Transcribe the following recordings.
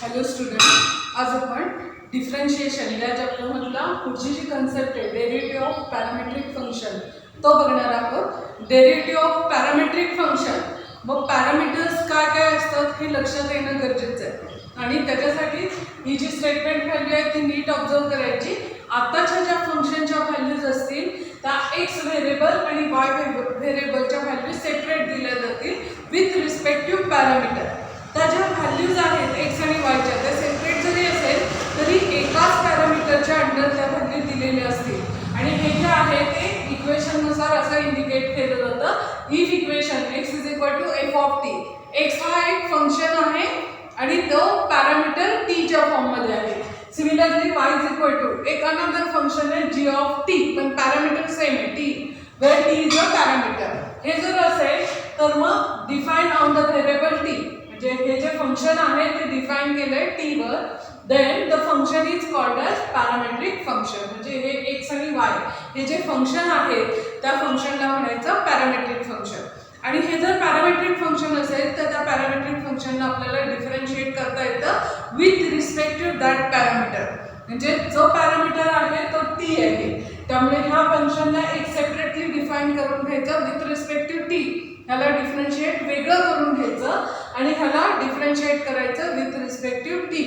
Hello student, आज आपण differentiation या चॅप्टरमधला पुढची जी कन्सेप्ट आहे डेरिव्हेटिव्ह ऑफ पॅरामेट्रिक फंक्शन तो बघणार आहोत. डेरिव्हेटिव्ह ऑफ पॅरामेट्रिक फंक्शन मग पॅरामीटर्स काय काय असतात हे लक्षात येणं गरजेचं आहे आणि त्याच्यासाठी ही जी स्टेटमेंट व्हॅल्यू आहे ती नीट ऑब्झर्व करायची. आताच्या ज्या फंक्शनच्या व्हॅल्यूज असतील त्या एक्स व्हेरिएबल आणि वाय व्हेरिएबलच्या व्हॅल्यू सेपरेट दिल्या जातील विथ रिस्पेक्टिव्ह पॅरामीटर. त्या ज्या व्हॅल्यूज आहेत एक्स आणि वायच्या त्या सेपरेट जरी असेल तरी एकाच पॅरामीटरच्या अंडर त्या व्हॅल्यू दिलेल्या असतील आणि हे जे आहे ते इक्वेशननुसार असं इंडिकेट केलं जातं. If equation X is equal to F of T, X हा एक फंक्शन आहे आणि तो पॅरामीटर टीच्या फॉर्ममध्ये आहे. Similarly Y is equal to एक अनदर फंक्शन आहे जी ऑफ टी, पण पॅरामीटर सेम आहे T, where T is a parameter. हे जर असेल तर मग define on the variable T, म्हणजे हे जे फंक्शन आहे ते डिफाईन केलंय टी वर, then the function is called as parametric function. म्हणजे हे एक्स आणि वाय हे जे फंक्शन आहे त्या फंक्शनला म्हणायचं पॅरामेट्रिक फंक्शन. आणि हे जर पॅरामेट्रिक फंक्शन असेल तर त्या पॅरामेट्रिक फंक्शनला आपल्याला डिफरन्शिएट करता येतं with respect to that parameter. म्हणजे जो पॅरामीटर आहे तो टी आहे, त्यामुळे ह्या फंक्शनला एक सेपरेटली डिफाईन करून घ्यायचं विथ रिस्पेक्ट टू टी, ह्याला डिफरन्शिएट वेगळं करून घ्यायचं आणि ह्याला डिफरन्शिएट करायचं विथ रिस्पेक्टिव्ह टी.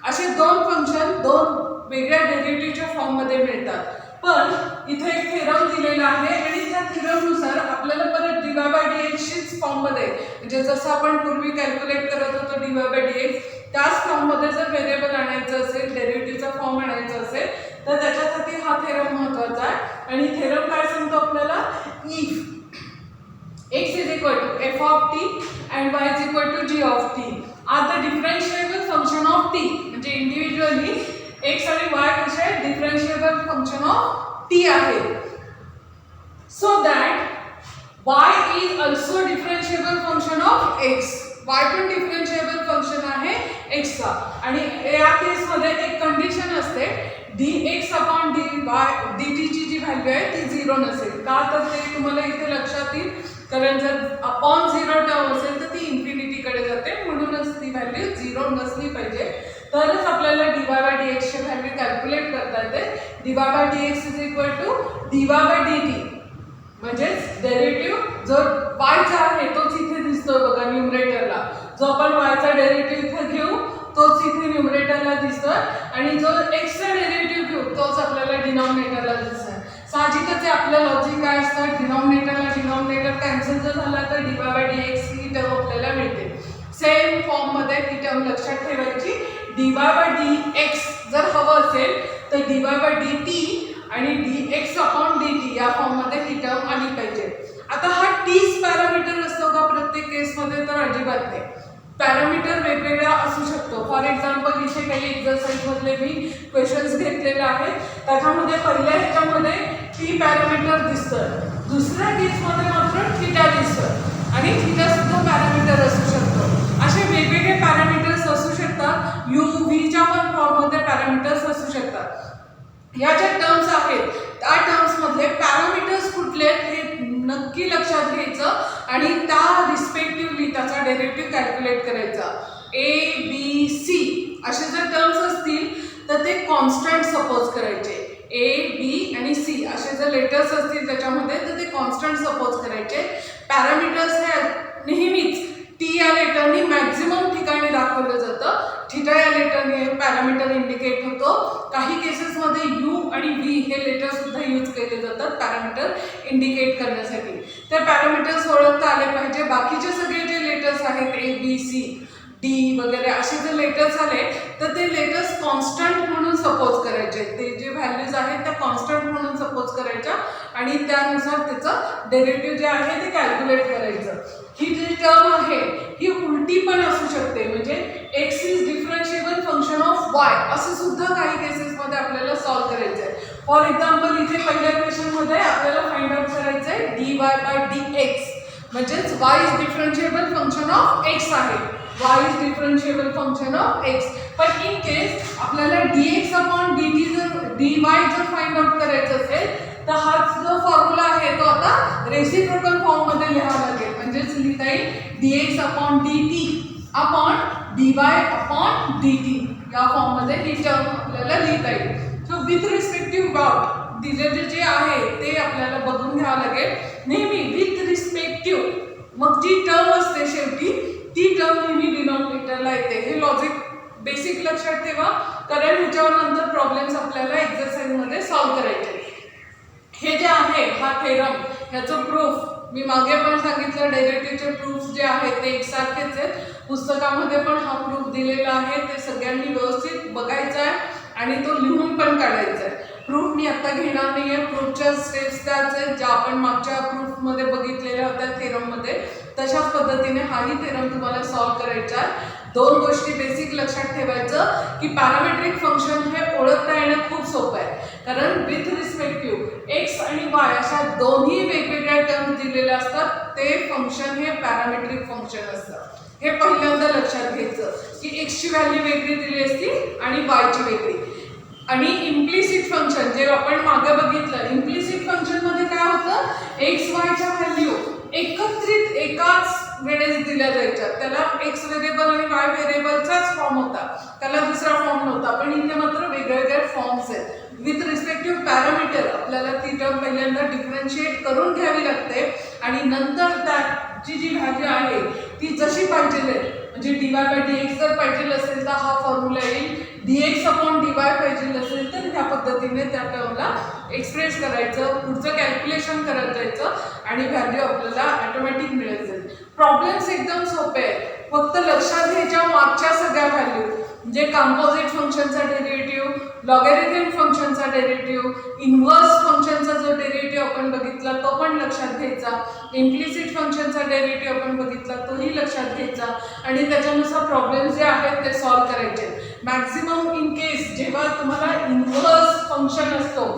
असे दोन फंक्शन दोन वेगळ्या डेरिव्हेटिव्हच्या फॉर्ममध्ये मिळतात. पण इथे एक थेरम दिलेला आहे आणि त्या थेरमनुसार आपल्याला परत डी वाय बाय डी एक्सचीच फॉर्ममध्ये, म्हणजे जसं आपण पूर्वी कॅल्क्युलेट करत होतो D Y by D x, त्याच फॉर्ममध्ये जर व्हेरिएबल आणायचं असेल, डेरिव्हेटिव्हचा फॉर्म आणायचा असेल तर त्याच्यासाठी हा थेरम महत्त्वाचा आहे. आणि थेरम काय सांगतो आपल्याला, if x is equal to f of t and y is equal to g of t are the differentiable function of t. म्हणजे इंडिव्हिज्युअली x आणि y कसे डिफरन्शिएबल फंक्शन ऑफ t आहे. So that y is also differentiable function of x. y पण डिफरन्शिएबल function आहे x चा. आणि या केस मध्ये एक कंडिशन असते, dx अपॉन dt ची जी व्हॅल्यू आहे ती 0 नसेल. का तर ते तुम्हाला इथे लक्षात येईल, कारण जर अपॉन 0 टर्म असेल तर ती इन्फिनिटी कडे जाते, म्हणूनच ती व्हॅल्यू 0 नसली पाहिजे. तरच आपल्याला dy बाय dx ची व्हॅल्यू कॅल्क्युलेट करता येते. dy by dx is equal to dy by dt, म्हणजेच डेरिव्हेटिव्ह जो y चा आहे तोच इथे दिसतोय बघा न्यूमरेटरला. जो आपण y चा डेरिव्हेटिव्ह इथे घेऊ तोच इथे न्यूमरेटरला दिसतोय आणि जो x चा डेरिव्हेटिव्ह घेऊ तोच आपल्याला डिनॉमिनेटरला दिसतोय. साहजिकच आहे, आपलं लॉजिक काय असतं, डिनॉमिनेटर कॅन्सल जर झाला तर D Y by D X ही टर्म आपल्याला मिळते. सेम फॉर्ममध्ये ही टर्म लक्षात ठेवायची. D Y by D X जर हवं असेल तर D Y by D T आणि D X upon D T या फॉर्ममध्ये ही टर्म आली पाहिजे. आता हा टीच पॅरामीटर असतो का प्रत्येक केसमध्ये, तर अजिबात नाही. पॅरामीटर वेगवेगळा असू शकतो. फॉर एक्झाम्पल इथे काही एक्झरसाइज मधले मी क्वेश्चन्स घेतलेले आहेत, त्याच्यामध्ये पहिल्या ह्याच्यामध्ये टी पॅरामीटर दिसतं, दुसऱ्या केसमध्ये मात्र थीटा दिसतं आणि थीटा सुद्धा पॅरामीटर असू शकतो. असे वेगवेगळे पॅरामीटर्स असू शकतात. यू व्हीच्या पण फॉर्ममध्ये पॅरामीटर्स असू शकतात. ह्या ज्या टर्म्स आहेत त्या टर्म्समधले पॅरामीटर्स कुठले आहेत हे नक्की लक्षात घ्यायचं आणि त्या रिस्पेक्टिव्हली त्याचा डेरिव्हेटिव्ह कॅल्क्युलेट करायचा. ए बी सी असे जर टर्म्स असतील तर ते कॉन्स्टंट सपोज करायचे. ए बी आणि सी असे जर लेटर्स असतील त्याच्यामध्ये तर ते कॉन्स्टंट सपोज करायचे. पॅरामीटर्स हे नेहमीच टी या लेटरनी मॅक्झिमम ठिकाणी दाखवलं जातं, थीटा या लेटरने पॅरामीटर इंडिकेट होतो. काही केसेसमध्ये यू आणि व्ही हे लेटर सुद्धा यूज केले जातात पॅरामीटर इंडिकेट करण्यासाठी. ते पॅरामीटर्स ओळखता आले पाहिजे. बाकीचे सगळे जे लेटर्स आहेत ए बी सी डी वगैरे असे जर लेटर्स आले तर ते लेटर्स कॉन्स्टंट म्हणून सपोज करायचे. ते जे व्हॅल्यूज आहेत त्या कॉन्स्टंट म्हणून सपोज करायच्या आणि त्यानुसार त्याचं डेरिव्हेटिव्ह जे आहे ते कॅल्क्युलेट करायचं. ही जी टर्म आहे ही उलटी पण असू शकते, म्हणजे X is differentiable function of Y असं सुद्धा काही केसेसमध्ये आपल्याला सॉल्व करायचं आहे. फॉर एक्झाम्पल इथे पहिल्या क्वेश्चनमध्ये आपल्याला फाइंड आउट करायचं आहे D Y by D X, म्हणजेच Y is differentiable function of X आहे. Y is differentiable function of X. पण इन केस आपल्याला D X upon D T जर डी वाय जर फाइंड आउट करायचं असेल तर हाच जो फॉर्म्युला आहे तो आता रेसिप्रोकल फॉर्ममध्ये लिहावा लागेल. म्हणजेच लिहिता येईल D X upon D T upon dy upon dt या फॉर्ममध्ये ही टर्म आपल्याला लिहिता येईल. सो विथ रिस्पेक्टिव्ह अबाउट दिलेले जे आहे ते आपल्याला बघून घ्यावं लागेल. नेहमी विथ रिस्पेक्टिव्ह मग जी टर्म असते शेवटी ती टर्म नेहमी डिनॉमिनेटरला येते. हे लॉजिक बेसिक लक्षात ठेवा, कारण ह्याच्यावर नंतर प्रॉब्लेम्स आपल्याला एक्झरसाइजमध्ये सॉल्व्ह करायचे. हे जे आहे हा थेरम ह्याचं प्रूफ मी मागे पण सांगितलं, डेरिव्हेटिव्हचे प्रूफ जे आहेत ते एकसारखेच आहेत. पुस्तकामध्ये पण हा प्रूफ दिलेला आहे, ते सगळ्यांनी व्यवस्थित बघायचा आहे आणि तो लिहून पण काढायचा आहे. प्रूफ मी आता घेणार नाही आहे, प्रूफच्या स्टेप्स त्याच आहेत ज्या आपण मागच्या प्रूफमध्ये बघितलेल्या होत्या थेरममध्ये. तशाच पद्धतीने हाही थेरम तुम्हाला सॉल्व्ह करायचा आहे. दोन गोष्टी बेसिक लक्षात ठेवायचं की पॅरामेट्रिक फंक्शन हे ओळखता येणं खूप सोपं आहे, कारण विथ रिस्पेक्टिव्ह एक्स आणि वाय अशा दोन्ही वेगवेगळ्या टर्म दिलेल्या असतात. ते फंक्शन हे पॅरामेट्रिक फंक्शन असतं. हे पहिल्यांदा लक्षात घ्यायचं की एक्सची व्हॅल्यू वेगळी दिली असती आणि वायची वेगळी. आणि इम्प्लिसिट फंक्शन जे आपण मागे बघितलं, इम्प्लिसिट फंक्शन मध्ये काय होतं, एक्स वायच्या व्हॅल्यू एकत्रित एकाच वेळेस दिल्या जायच्या. त्याला एक्स व्हेरिएबल आणि वाय व्हेरिएबलचाच फॉर्म होता, त्याला दुसरा फॉर्म नव्हता. पण इथे मात्र वेगवेगळे फॉर्म्स आहेत. विथ रिस्पेक्टिव्ह पॅरामीटर आपल्याला ती टर्म पहिल्यांदा डिफरन्शिएट करून घ्यावी लागते आणि नंतर त्याची जी व्हॅल्यू आहे ती जशी पाहिजे, म्हणजे dy बाय dx जर पाहिजे असेल तर हा फॉर्म्युला येईल, dx अपॉन dy पाहिजे असेल तर ह्या पद्धतीने त्या टर्मला एक्सप्रेस करायचं, पुढचं कॅल्क्युलेशन करत जायचं आणि व्हॅल्यू आपल्याला ऑटोमॅटिक मिळत जाईल. प्रॉब्लेम्स एकदम सोपे आहेत, फक्त लक्षात घ्यायच्या मागच्या सगळ्या व्हॅल्यू, म्हणजे कंपोजिट फंक्शनचा डेरिव्हेटिव्ह, लॉगॅरिथम फंक्शनचा डेरिव्हेटिव्ह, इन्व्हर्स फंक्शनचा जो डेरिव्हेटिव्ह आपण बघितला तो पण लक्षात घ्यायचा, इम्प्लिसिट फंक्शनचा डेरिव्हेटिव्ह आपण बघितला तोही लक्षात घ्यायचा आणि त्याच्यानुसार प्रॉब्लेम्स जे आहेत ते सॉल्व्ह करायचे. मॅक्झिमम इन केस जेव्हा तुम्हाला इन्व्हर्स फंक्शन असतो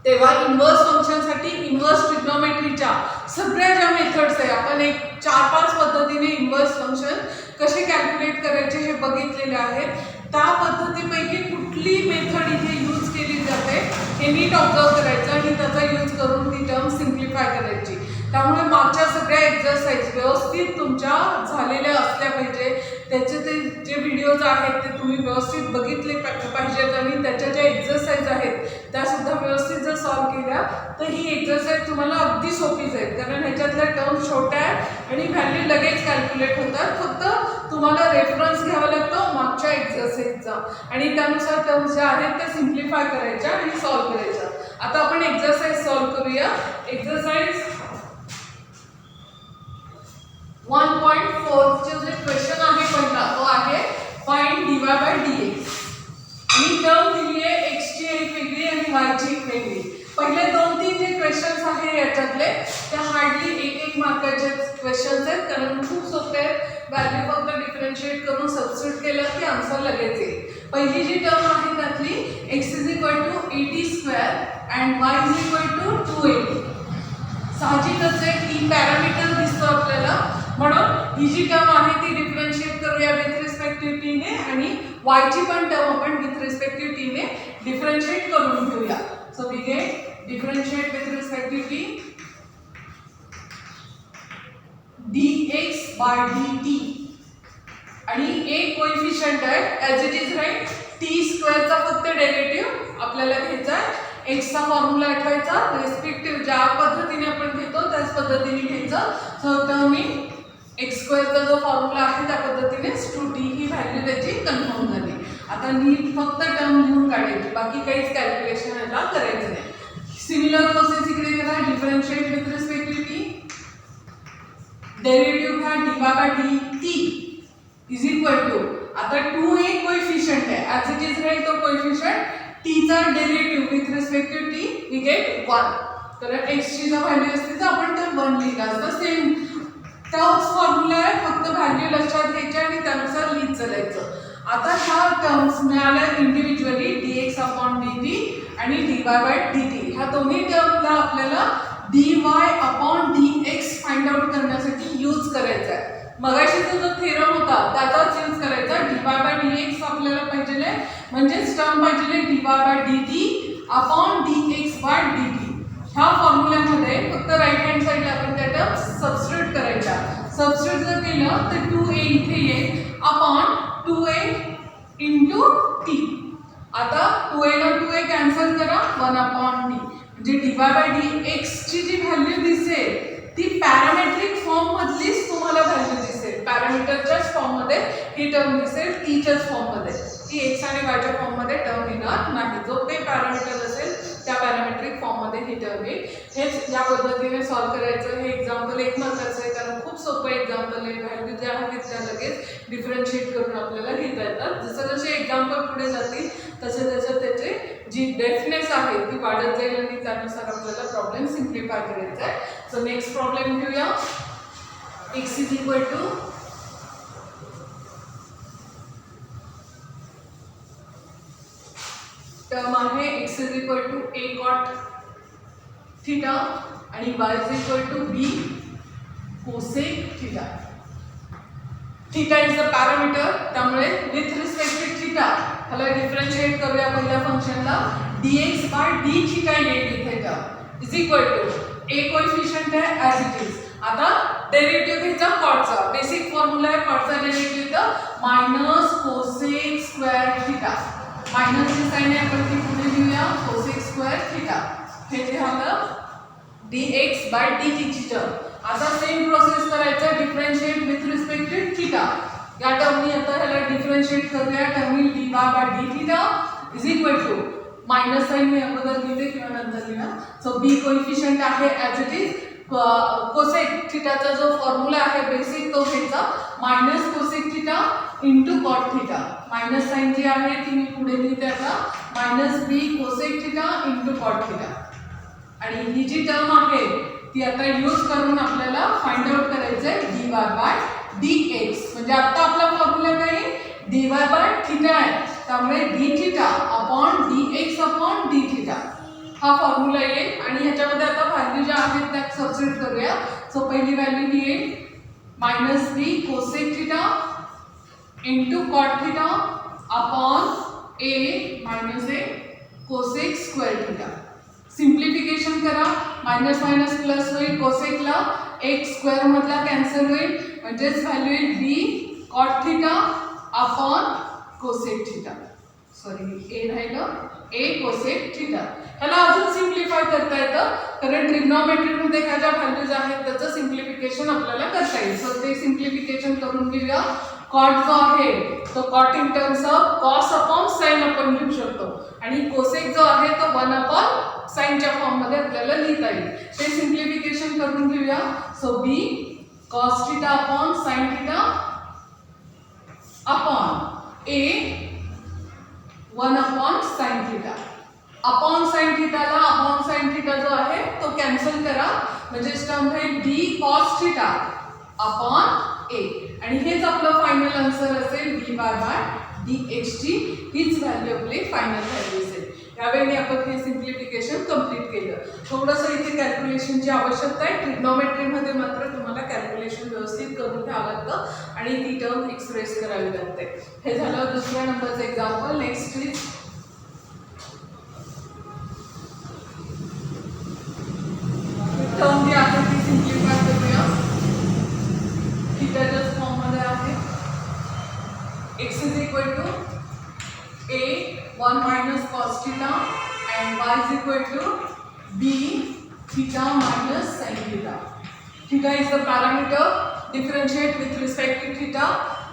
तेव्हा इन्व्हर्स फंक्शनसाठी इन्व्हर्स ट्रिग्नोमेट्रीच्या सगळ्या ज्या मेथड्स आहे, आपण एक 4-5 पद्धतीने इन्व्हर्स फंक्शन कसे कॅल्क्युलेट करायचे हे बघितलेले आहेत. त्या पद्धतीपैकी कुठली मेथड इथे यूज केली जाते हे नीट ऑब्झर्व करायचं आणि त्याचा यूज करून ती टर्म सिम्प्लिफाय करायची. त्यामुळे मागच्या सगळ्या एक्झरसाइज व्यवस्थित तुमच्या झालेल्या असल्या पाहिजे. त्याचे ते जे व्हिडिओज आहेत ते तुम्ही व्यवस्थित बघितले पाहिजेत आणि त्याच्या ज्या एक्झरसाइज आहेत त्यासुद्धा व्यवस्थित जर सॉल्व्ह केल्या तर ही एक्झरसाइज तुम्हाला अगदी सोपी जाईल, कारण ह्याच्यातल्या टर्म छोट्या आहेत आणि व्हॅल्यू लगेच कॅल्क्युलेट होतात. फक्त तुम्हाला रेफरन्स घ्यावा लागतो मागच्या एक्झरसाइजचा आणि त्यानुसार टर्म्स ज्या आहेत त्या सिम्प्लिफाय करायच्या आणि सॉल्व्ह करायच्या. आता आपण एक्झरसाइज सॉल्व्ह करूया. एक्झरसाइज 1.4 चे जे क्वेश्चन आहे पहिला तो आहे फाइंड dy बाय dx आणि टर्म दिली आहे x ची एक वेगळी आणि y ची एक वेगळी. पहिले 2-3 जे क्वेश्चन्स आहे याच्यातले त्या हार्डली 1-1 मार्काचे क्वेश्चन्स आहेत, कारण खूप सोपे आहेत. व्हॅल्यू फक्त डिफरन्शिएट करून सबस्टिट्यूट केलं की आन्सर लगेच येईल. पहिली जी टर्म आहे त्यातली x = 80² and y = 280. साहजिकच आहे की पॅरामीटर दिसतो आपल्याला, म्हणून ही जी टर्म आहे ती डिफरन्शिएट करूया विथ रिस्पेक्टिव्ह टी ने आणि y ची पण टर्म आपण विथ रिस्पेक्टिव्ह टी ने डिफरन्शिएट करून घेऊया. So we get differentiate with respective T dx by dt आणि एक कोएफिशिएंट आहे as it is right. t² चा फक्त डेरिव्हेटिव्ह आपल्याला घ्यायचा आहे. x चा फॉर्म्युला आठवायचा, रिस्पेक्टिव्ह ज्या पद्धतीने आपण घेतो त्याच पद्धतीने घ्यायचा. सो टर्म इन x² चा जो फॉर्म्युला आहे त्या पद्धतीने t ही व्हॅल्यू त्याची कन्फर्म झाली. आता नीट फक्त टर्म लिहून काढायची, बाकी काहीच कॅल्क्युलेशन याला करायचं नाही. सिमिलर प्रोसेस इकडे करा. Differentiate with respective t, derivative घ्या dy by dt is equal to, आता 2 हे कोएफिशिएंट आहे ॲज इट इज राईट. तो कोएफिशिएंट t चा derivative with respective t we get 1, कारण x ची जर व्हॅल्यू असते तर आपण ते 1 लिहिला असतं. सेम तोच फॉर्म्युला आहे, फक्त व्हॅल्यू लक्षात घ्यायची आणि त्यानुसार लिहित चालायचं. आता ह्या टर्म्स मिळाल्या इंडिव्हिज्युअली dx अपॉन dt आणि dy बाय dt. ह्या दोन्ही टर्मला आपल्याला dy upon dx find out करण्यासाठी यूज करायचा आहे. मगाशीचा जो थेरम होता त्याचाच यूज करायचा. dy बाय dx आपल्याला पाहिजे, म्हणजेच टर्म पाहिजे dy by dt upon dx by dt. ह्या फॉर्म्युल्यामध्ये फक्त राईट हँड साईडला आपण त्या टर्म्स सबस्टिट्यूट करायच्या. सबस्टिट्यूट जर केलं तर 2a इथे येईल अपॉन 2a इंटू टी. आता 2a ला 2a कॅन्सल करा, 1 अपॉन टी. म्हणजे dy बाय dx ची जी व्हॅल्यू दिसेल ती पॅरामेट्रिक फॉर्म मधलीच तुम्हाला व्हॅल्यू दिसेल. पॅरामीटरच्याच फॉर्म मध्ये ही टर्म दिसेल, टीच्याच फॉर्म मध्ये. ती एक्स आणि वायच्या फॉर्म मध्ये टर्म येणार नाही. जो ते पॅरामीटर असेल त्या पॅरामेट्रिक फॉर्म मध्ये ही टर्म येईल. हेच या पद्धतीने सॉल्व करायचं. हे एक्झाम्पल 1 मार्काचं आहे कारण खूप सोपं एक्झाम्पल आहे. व्हॅल्यू ज्या आहेत त्या लगेच डिफरन्शिएट करून आपल्याला लिहिता येतात. जसं जसे एक्झाम्पल पुढे जातील तसे तसे त्याचे जी डेफनेस आहे ती वाढत जाईल आणि त्यानुसार आपल्याला प्रॉब्लेम सिम्प्लिफाय करायचा आहे. सो नेक्स्ट प्रॉब्लेम घेऊया. x is equal to term आहे x is equal to a cot theta आणि y is equal to b cosec theta. Theta is the parameter, त्यामुळे विथ रिस्पेक्ट टू थीटा ह्याला differentiate करूया पहिल्या फंक्शनला. dx by d theta येईल इथे term is equal to a coefficient आहे as it is. आता डेरिव्हेटिव्ह घ्यायचा कॉटचा. बेसिक फॉर्म्युला आहे कॉटचा derivative minus cosec square theta. मायनसची साइन आहे आपण ती पुढे लिहूया कोसेक स्क्वेअर थीटा. हे जे झालं dx बाय dt ची टर्म. आता सेम प्रोसेस करायचं differentiate with respect to theta. या टर्मनी आता ह्याला डिफरन्शिएट करूया. Term dy by d theta is equal to minus sign मी अगोदर लिहिते किंवा नंतर लिहा. सो b कोएफिशिएंट आहे ॲज इट इज. कोसेक थीटाचा जो फॉर्म्युला आहे बेसिक तो घ्यायचा minus cosec theta into cot theta. Minus sign जी आहे ती मी पुढे लिहिते आता minus b cosec theta into cot theta. आणि ही जी टर्म आहे ती आता यूज करून आपल्याला फाइंड आउट करायचं आहे dy बाय dx. म्हणजे आता आपला फॉर्म्युला काय आहे dy बाय थीटा आहे, त्यामुळे d theta upon dx upon d theta हा फॉर्म्युला येईल. आणि ह्याच्यामध्ये आता व्हॅल्यू ज्या आहेत त्या सबस्टिट्यूट करूया. सो पहिली व्हॅल्यू ही येईल minus b cosec theta into cot theta upon a minus a cosec square theta. Simplification करा. मायनस मायनस प्लस होईल. कोसेकला एक स्क्वेअर मधला कॅन्सल होईल म्हणजेच व्हॅल्यू येईल b cot theta upon cosec theta. Sorry a राहिलं a कोसेक थीटा. ह्याला अजून सिम्प्लिफाय करता येतं कारण ट्रिग्नोमेट्रीमध्ये ह्या ज्या व्हॅल्यूज आहेत त्याचं सिम्प्लिफिकेशन आपल्याला करता येईल. सो ते सिम्प्लिफिकेशन करून घेऊया. कॉट जो आहे तो caught in terms of cos upon sine आपण लिहू शकतो आणि कोसेक जो आहे तो 1 अपॉन साइनच्या फॉर्म मध्ये आपल्याला लिहिता येईल. ते सिम्प्लिफिकेशन करून घेऊया. So b cos theta upon sin theta upon a 1 upon sin theta. Upon sin थीटाला अपॉन sin थीटा जो आहे तो कॅन्सल करा म्हणजे टर्म होईल b cos theta upon a. आणि हेच आपलं फायनल आन्सर असेल dy बाय dx ची हीच व्हॅल्यू आपली फायनल व्हॅल्यू असेल. यावेळी आपण हे सिम्प्लिफिकेशन कंप्लीट केलं. थोडंसं इथे कॅल्क्युलेशनची आवश्यकता आहे. ट्रिग्नोमेट्रीमध्ये मात्र तुम्हाला कॅल्क्युलेशन व्यवस्थित करून घ्यावं लागतं आणि ती टर्म एक्सप्रेस करावी लागते. हे झालं दुसऱ्या नंबरचं एक्झाम्पल. नेक्स्ट इज टर्म जी आहे ती सिम्प्लिफाय करूया. थीटाच्याच फॉर्म मध्ये आहे. x is equal to a 1 minus cos theta and y is equal to b theta minus sin theta. Theta is the parameter. Differentiate with respect to theta.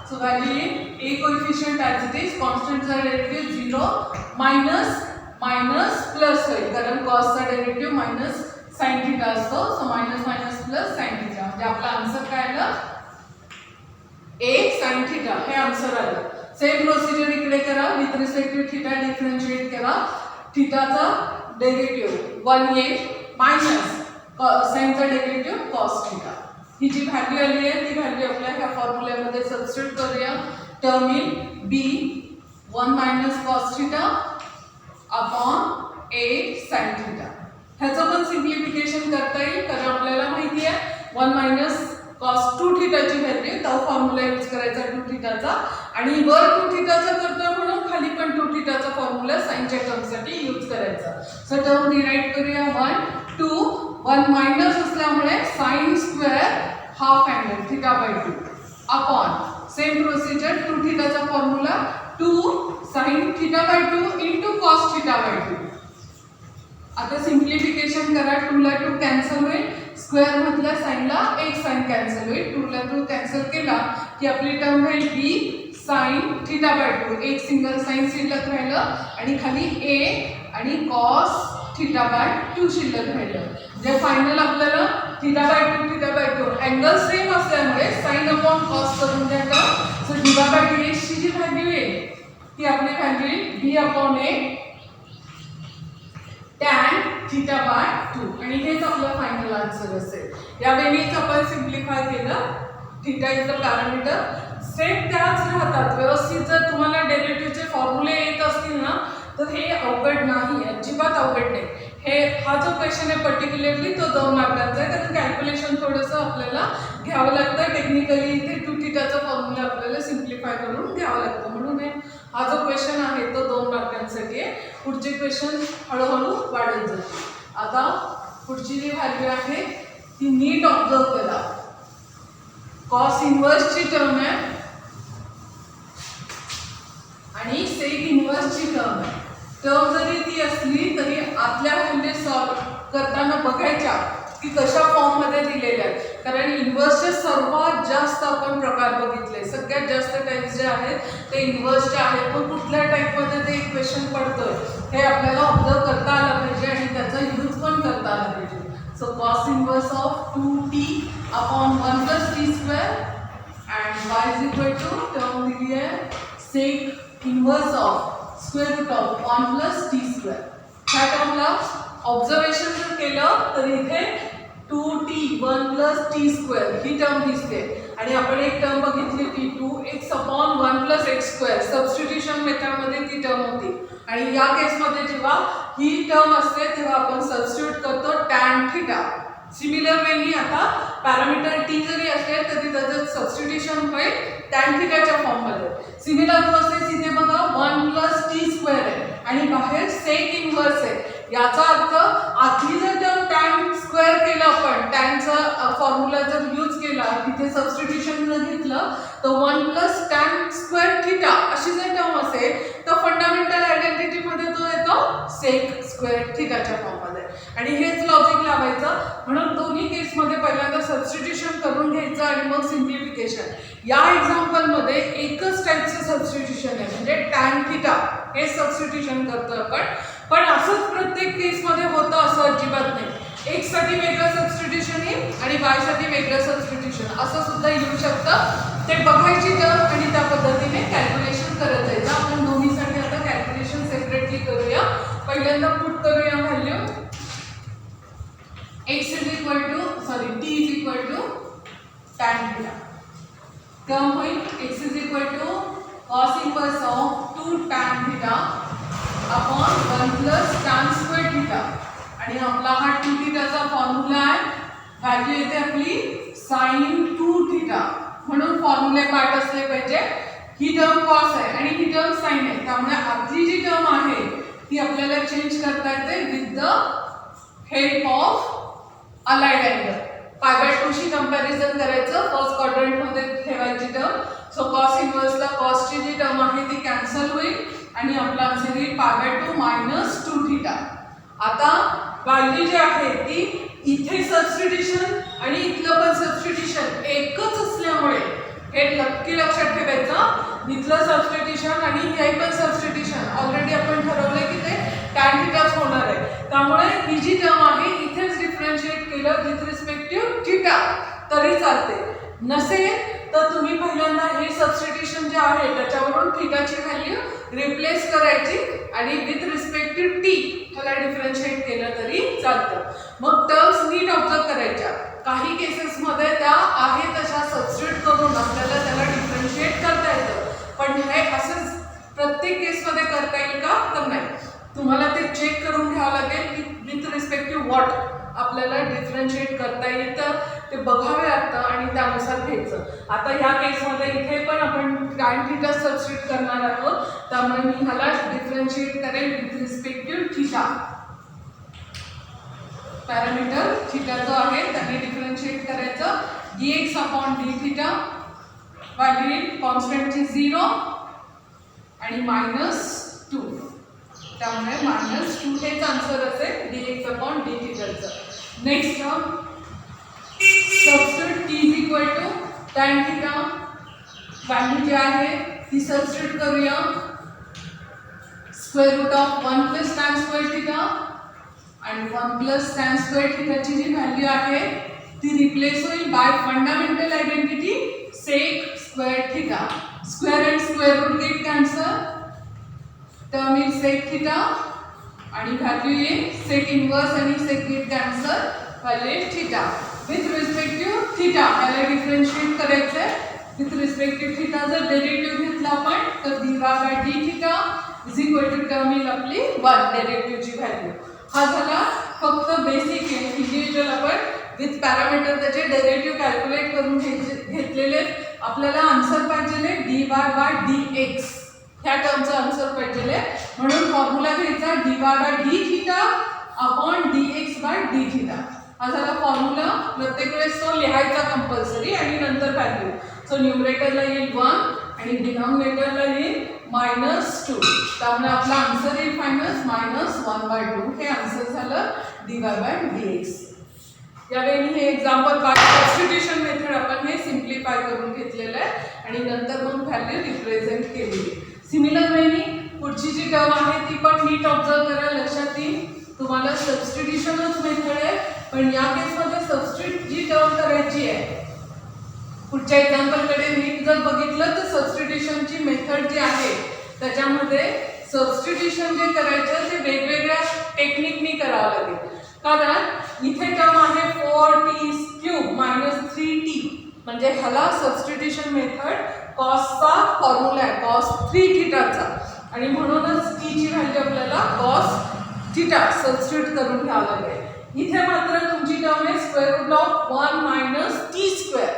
So value in a coefficient as it is. Constant चा derivative 0 minus plus होईल कारण cos चा derivative minus sin theta असतो. So minus plus sin theta. म्हणजे आपला answer काय आलं a sin theta हे आन्सर आलं. सेम प्रोसिजर इकडे करा. With respect to theta differentiate करा. थीटाचा डेरिव्हेटिव्ह 1 येईल मायनस साइनचा डेरिव्हेटिव्ह cos थीटा. ही जी व्हॅल्यू आली आहे ती व्हॅल्यू आपल्या ह्या फॉर्म्युल्यामध्ये सबस्टिट्यूट करूया. टर्म येईल b 1 minus cos theta upon a sin theta. ह्याचं पण सिम्प्लिफिकेशन करता येईल कारण आपल्याला माहिती आहे 1 minus cos 2 थीटाची व्हॅल्यू तो फॉर्म्युला यूज करायचा 2 थीटाचा आणि वर 2 थीटाचा करतोय म्हणून खाली पण 2 थीटाचा फॉर्म्युला साइनच्या टर्मसाठी यूज करायचा. सो टर्म रिराईट करूया 1 2 1 मायनस असल्यामुळे sin square half angle theta by 2 upon same procedure 2 थीटाचा formula 2 sin theta by 2 into cos theta by 2. आता सिम्प्लिफिकेशन करा. 2 ला 2 कॅन्सल होईल, स्क्वेअर मधल्या साइनला एक साइन कॅन्सल होईल. 2 ला 2 कॅन्सल केला की आपली टर्म होईल बी साइन थीटा बाय 2. एक सिंगल साइन शिल्लक राहिलं आणि खाली ए आणि कॉस थीटा बाय 2 शिल्लक राहिलं. जे फायनल आपल्याला थीटा बाय 2 अँगल सेम असल्यामुळे साइन अपॉन कॉस करून द्यायचं. सो डी बाय डी एक्सची जी व्हॅल्यू आहे ती आपली व्हॅल्यू येईल B upon A tan theta by 2 आणि हेच आपलं फायनल आन्सर असेल. या वेळीच आपण सिम्प्लिफाय केलं. Theta is the parameter. Step त्याच राहतात. व्यवस्थित जर तुम्हाला डेरिव्हेटिव्हचे फॉर्म्युले येत असतील ना तर हे अवघड नाही, अजिबात अवघड नाही. हा जो क्वेश्चन आहे पर्टिक्युलरली तो 2 मार्कांचा आहे, कारण कॅल्क्युलेशन थोडंसं आपल्याला घ्यावं लागतं. टेक्निकली इथे 2 थीटाचा फॉर्म्युला आपल्याला सिम्प्लिफाय करून घ्यावं लागतं. म्हणून हा जो क्वेश्चन आहे तो 2 मार्कांसाठी आहे. पुढचे क्वेश्चन हळूहळू वाढत जातील. आता पुढची जी व्हॅल्यू आहे ती नीट ऑब्झर्व करा. कॉस इन्व्हर्सची टर्म आहे आणि सेक इन्व्हर्सची टर्म आहे. टर्म जरी ती असली तरी आतल्या व्हॅल्यू सॉल्व करताना बघायच्या की कशा फॉर्ममध्ये दिलेल्या आहेत. कारण इन्व्हर्सचे सर्वात जास्त आपण प्रकार बघितले. सगळ्यात जास्त टाईप्स जे आहेत ते इन्व्हर्सचे आहेत. पण कुठल्या टाईपमध्ये ते इक्वेशन पडतं हे आपल्याला ऑब्झर्व करता आलं पाहिजे आणि त्याचा यूज पण करता आला पाहिजे. So cos inverse of 2t upon 1 plus T square and y is equal to term दिली आहे sec inverse of square root of 1 plus T square. ह्या टर्मला ऑब्झर्वेशन जर केलं तर इथे 2t 1 प्लस टी स्क्वेअर ही टर्म दिसते आणि आपण एक टर्म बघितली ती 2x upon 1 plus X square. Substitution मेथडमध्ये ती टर्म होती आणि या केसमध्ये जेव्हा ही टर्म असते तेव्हा आपण सबस्टिट्यूट करतो टॅन थीटा. सिमिलर वेनी आता पॅरामीटर टी जरी असेल तरी त्याचं सबस्टिट्यूशन होईल टॅन थीटाच्या फॉर्ममध्ये. सिमिलर प्रोसेस इथे बघा 1 प्लस टी स्क्वेअर आहे आणि बाहेर सेक इन्व्हर्स आहे. याचा अर्थ आधी जर टर्म टॅन स्क्वेअर केलं आपण टॅनचा फॉर्म्युला जर यूज केला तिथे सबस्टिट्यूशन जर घेतलं तर 1 प्लस टॅन स्क्वेअर थीटा अशी जर टर्म असेल तर फंडामेंटल आयडेंटिटीमध्ये तो येतो सेक स्क्वेअर थीटाच्या फॉर्ममध्ये. आणि हेच लॉजिक लावायचं. म्हणून दोन्ही केसमध्ये पहिल्यांदा सबस्टिट्यूशन करून घ्यायचं आणि मग सिम्प्लिफिकेशन. या एक्झाम्पलमध्ये एकच टाईपचं सबस्टिट्यूशन आहे म्हणजे टॅन थीटा हे सबस्टिट्यूशन करतो आपण. पण असंच प्रत्येक केसमध्ये होतं असं अजिबात नाही. एक्स साठी वेगळं सबस्टिट्यूशन येईल आणि वाय साठी वेगळं सबस्टिट्यूशन असं सुद्धा येऊ शकतं. ते बघायची टर्म आणि त्या पद्धतीने कॅल्क्युलेशन करत जायचं. आपण दोन्हीसाठी आता कॅल्क्युलेशन सेपरेटली करूया. पहिल्यांदा पुट करूया value x is equal to t is equal to tan theta. Term होईल x is equal to cos inverse of 2 tan theta upon 1 plus tan square theta आणि आपला हा 2 थीटाचा फॉर्म्युला आहे. व्हॅल्यू येते आपली साइन 2 थीटा म्हणून फॉर्म्युले पार्ट असले पाहिजे. ही टर्म कॉस आहे आणि ही टर्म साइन आहे त्यामुळे आतली जी टर्म आहे ती आपल्याला चेंज करता येते with the help of allied angle. Pi by 2 she comparison करायचं. फर्स्ट क्वाड्रंटमध्ये ठेवायची टर्म. सो कॉस इन्व्हर्सला कॉसची जी टर्म आहे ती कॅन्सल होईल आणि आपला आन्सर येईल पाय बाय 2 मायनस 2 थीटा. आता व्हॅल्यू जी आहे ती इथे सबस्टिट्यूशन आणि इथलं पण सबस्टिट्यूशन एकच असल्यामुळे हे नक्की लक्षात ठेवायचं. इथलं सबस्टिट्यूशन आणि हे पण सबस्टिट्यूशन ऑलरेडी आपण ठरवलंय की ते टॅन थीटाच होणार आहे. त्यामुळे ही जी टर्म आहे इथेच डिफरन्शिएट केलं विथ रिस्पेक्ट टू थीटा तरी चालते. नसेल तर तुम्ही पहिल्यांदा हे सबस्टिट्यूशन जे आहे त्याच्यावरून थीटाची व्हॅल्यू रिप्लेस करायची आणि विथ रिस्पेक्ट टू टी त्याला डिफरन्शिएट केलं तरी चालतं. मग टर्म्स नीट ऑब्झर्व करायच्या. काही केसेसमध्ये त्या आहे तशा सबस्टिट्यूट करून आपल्याला त्याला डिफरन्शिएट करता येतं. पण हे असंच प्रत्येक केसमध्ये करता येईल का तर नाही. तुम्हाला ते चेक करून घ्यावं लागेल की विथ रिस्पेक्ट टू व्हॉट आपल्याला डिफरन्शिएट करता येतं ते बघावे लागतं आणि त्यानुसार घ्यायचं. आता ह्या केसमध्ये इथे पण आपण टॅन थीटा सबस्टिट्यूट करणार आहोत त्यामुळे मी ह्याला डिफरन्शिएट करेल with respect to theta. Parameter theta जो आहे त्याने डिफरन्शिएट करायचं dx upon d theta value येईल कॉन्स्टंटची 0 आणि -2. त्यामुळे -2 हेच आन्सर असेल dx/d θ. Next term substitute t is equal to tan θ. Value जी आहे ती सबस्टिट्यूट करूया. Square root of 1 plus tan square theta आणि 1 प्लस tan स्क्वेअर थिटाची जी व्हॅल्यू आहे ती रिप्लेस होईल by fundamental identity sec square theta. Square and square root get cancel, term is sec theta आणि व्हॅल्यू येईल सेक इनवर्स आणि sec get cancel, value येईल theta. With respect to theta याला डिफरन्शिएट करायचं आहे. विथ रिस्पेक्ट टू थिटा जर derivative घेतला आपण तर dy/d theta is equal to term येईल आपली 1 डेरिव्हेटिव्हची व्हॅल्यू. हा झाला फक्त बेसिक आहे. इंडिव्हिज्युअल आपण विथ पॅरामीटर त्याचे डेरिव्हेटिव्ह कॅल्क्युलेट करून घेतलेले. आपल्याला आन्सर पाहिजे dy/dx ह्या टर्मचा आन्सर पाहिजे. म्हणून फॉर्म्युला घ्यायचा dy/d theta upon dx/d theta. हा झाला फॉर्म्युला. प्रत्येक वेळेस तो लिहायचा कंपल्सरी आणि नंतर व्हॅल्यू. सो न्यूमरेटरला येईल 1 आणि डिनॉमिनेटरला येईल -2. त्यामुळे आपला आन्सर येईल -1/2. हे आन्सर झालं dy/dx. यावेळी हे एक्झाम्पल बाय सबस्टिट्यूशन मेथड आपण हे सिम्प्लिफाय करून घेतलेलं आहे आणि नंतर मग व्हॅल्यू रिप्रेझेंट केलेली. सिमिलर वेनी पुढची जी टर्म आहे ती पण नीट ऑब्झर्व करा. लक्षात येईल तुम्हाला सबस्टिट्यूशनच मेथड आहे, पण या केसमध्ये सबस्टिट्यूट जी टर्म करायची आहे पुढच्या एक्झाम्पलकडे नीट जर बघितलं तर सबस्टिट्यूशनची मेथड जी आहे त्याच्यामध्ये सबस्टिट्यूशन जे करायचं ते वेगवेगळ्या टेक्निकनी करावं लागेल. कारण इथे टर्म आहे 4t³ -3t म्हणजे ह्याला सबस्टिट्यूशन मेथड कॉसचा फॉर्म्युला आहे cos 3 θ आणि म्हणूनच t ची व्हॅल्यू आपल्याला cos θ सबस्टिट्यूट करून घ्यावं लागेल. इथे मात्र तुमची टर्म आहे स्क्वेअर रूट ऑफ 1 - t²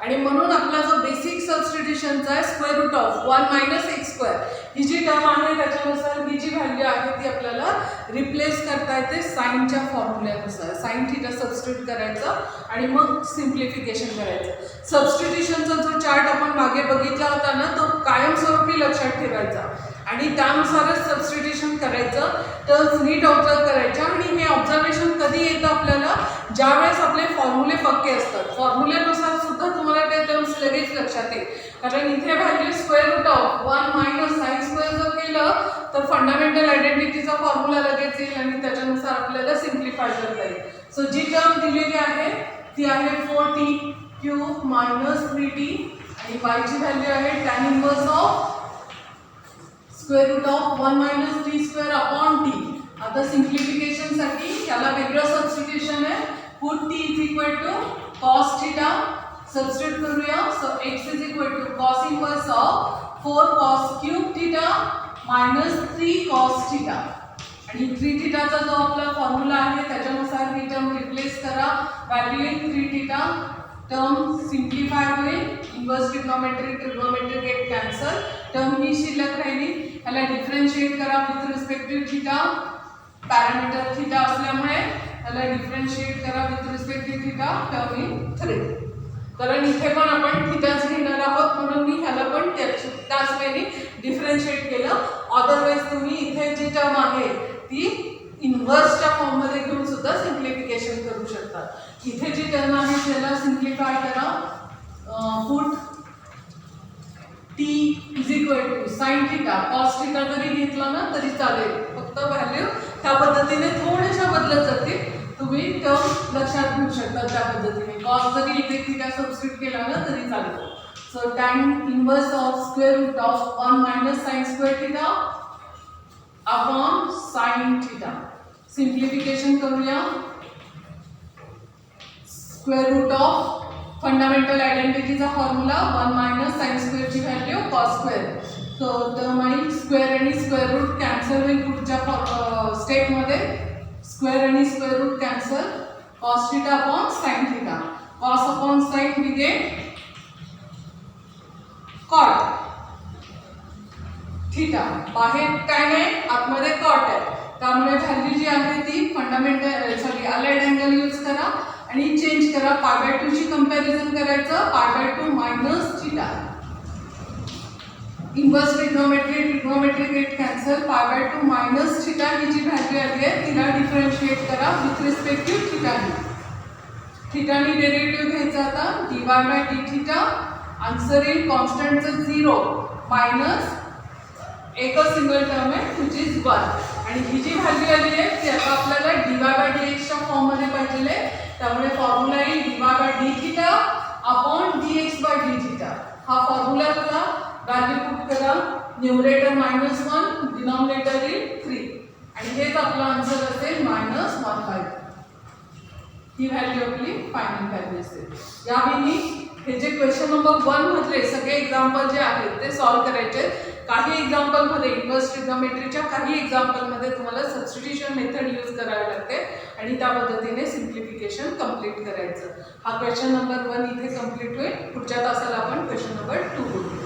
आणि म्हणून आपला जो बेसिक सबस्टिट्यूशनचा आहे स्क्वेअर रूट ऑफ 1 - x². ही जी टर्म आहे त्याच्यानुसार ही जी व्हॅल्यू आहे ती आपल्याला रिप्लेस करता येते साईनच्या फॉर्म्युल्यानुसार. साईन थिटा सबस्टिट्यूट करायचं आणि मग सिम्प्लिफिकेशन करायचं. सबस्टिट्यूशनचा जो चार्ट आपण मागे बघितला होता ना तो कायमस्वरूपी लक्षात ठेवायचा आणि त्यानुसारच सबस्टिट्यूशन करायचं. टर्म्स नीट ऑब्झर्व करायच्या आणि हे ऑब्झर्वेशन कधी येतं आपल्याला ज्यावेळेस आपले फॉर्म्युले पक्के असतात. फॉर्म्युल्यानुसार सुद्धा तुम्हाला ते टर्म्स लगेच लक्षात येईल. कारण इथे value square root of 1 - sin² जर केलं तर फंडामेंटल आयडेंटिटीचा फॉर्म्युला लगेच येईल आणि त्याच्यानुसार आपल्याला सिम्प्लिफाय करता येईल. सो जी टर्म दिलेली आहे ती आहे 4t³ -3t आणि y ची व्हॅल्यू आहे tan inverse of square root of 1 - t² upon t. आता सिम्प्लिफिकेशनसाठी याला वेगळं सबस्टिट्यूशन आहे. Put t is equal to cos θ substitute करूया. So x is equal to cos inverse of 4 cos³ θ -3 cos θ आणि 3 θ चा जो आपला फॉर्म्युला आहे त्याच्यानुसार ही टर्म रिप्लेस करा. व्हॅल्यू येईल 3 θ. टर्म सिम्प्लिफाय होईल. Inverse trigonometric get cancel. Term ही शिल्लक राहिली. याला डिफरन्शिएट करा with respect to theta. Parameter theta असल्यामुळे याला डिफरन्शिएट करा with respect to theta. Term in 3. कारण इथे पण आपण थिटाच घेणार आहोत म्हणून मी ह्याला पण त्याच वेळी डिफरन्शिएट केलं. अदरवाईज तुम्ही इथे जी टर्म आहे ती इनवर्सच्या फॉर्ममध्ये घेऊन सुद्धा सिम्प्लिफिकेशन करू शकता. इथे जी टर्म आहे त्याला सिम्प्लिफाय करा. Put t is equal to sin θ cos θ जरी घेतला ना तरी चालेल. फक्त व्हॅल्यू त्या पद्धतीने थोड्याशा बदलत जातील. तुम्ही टर्म लक्षात घेऊ शकता त्या पद्धतीने. cos जरी इथे θ सबस्टिट्यूट केला ना तरी चालेल. So tan inverse of square root of 1 - sin² θ upon sin θ. Simplification करूया. स्क्वेअर रूट ऑफ फंडामेंटल आयडेंटिटीचा फॉर्म्युला 1 - sin² ची व्हॅल्यू cos². सो टर्म येईल स्क्वेअर आणि स्क्वेअर रूट कॅन्सल होईल पुढच्या स्टेपमध्ये. स्क्वेअर आणि square root cancel. cos θ upon sin θ. cos upon sin we get cot θ. बाहेर काय नाही आतमध्ये cot आहे. त्यामुळे व्हॅल्यू जी आहे ती फंडामेंटल अलाइड अँगल यूज करा आणि चेंज करा. π/2 ची कंपॅरिझन करायचं. π/2 - θ inverse trigonometry get cancel, π/2 minus theta ही जी व्हॅल्यू आली आहे तिला डिफरन्शिएट करा विथ रिस्पेक्ट टू थिटानी. थिटानी डेरिव्हेटिव्ह घ्यायचा आता dy/d θ. आन्सर येईल कॉन्स्टंटचं 0 मायनस एकच सिंगल टर्म आहे विच इज 1. आणि ही जी व्हॅल्यू आली आहे ती आता आपल्याला dy/dx च्या फॉर्ममध्ये पाहिजे आहे. त्यामुळे फॉर्म्युला येईल dy/d θ अपॉन dx/d θ. हा फॉर्म्युला व्हॅल्यू पुट करा. न्यूमरेटर -1, डिनॉमिनेटर येईल 3 आणि हेच आपला आन्सर असेल -1/5. ही व्हॅल्यू आपली फायनल व्हॅल्यू असेल. यावेळी हे जे क्वेश्चन नंबर 1 मधले सगळे एक्झाम्पल जे आहेत ते सॉल्व्ह करायचे. काही एक्झाम्पलमध्ये इन्व्हर्स ट्रिग्नोमेट्रीच्या काही एक्झाम्पलमध्ये तुम्हाला सबस्टिट्यूशन मेथड यूज करावी लागते आणि त्या पद्धतीने सिम्प्लिफिकेशन कंप्लीट करायचं. हा क्वेश्चन नंबर 1 इथे कंप्लीट होईल. पुढच्या तासाला आपण क्वेश्चन नंबर 2 बघू.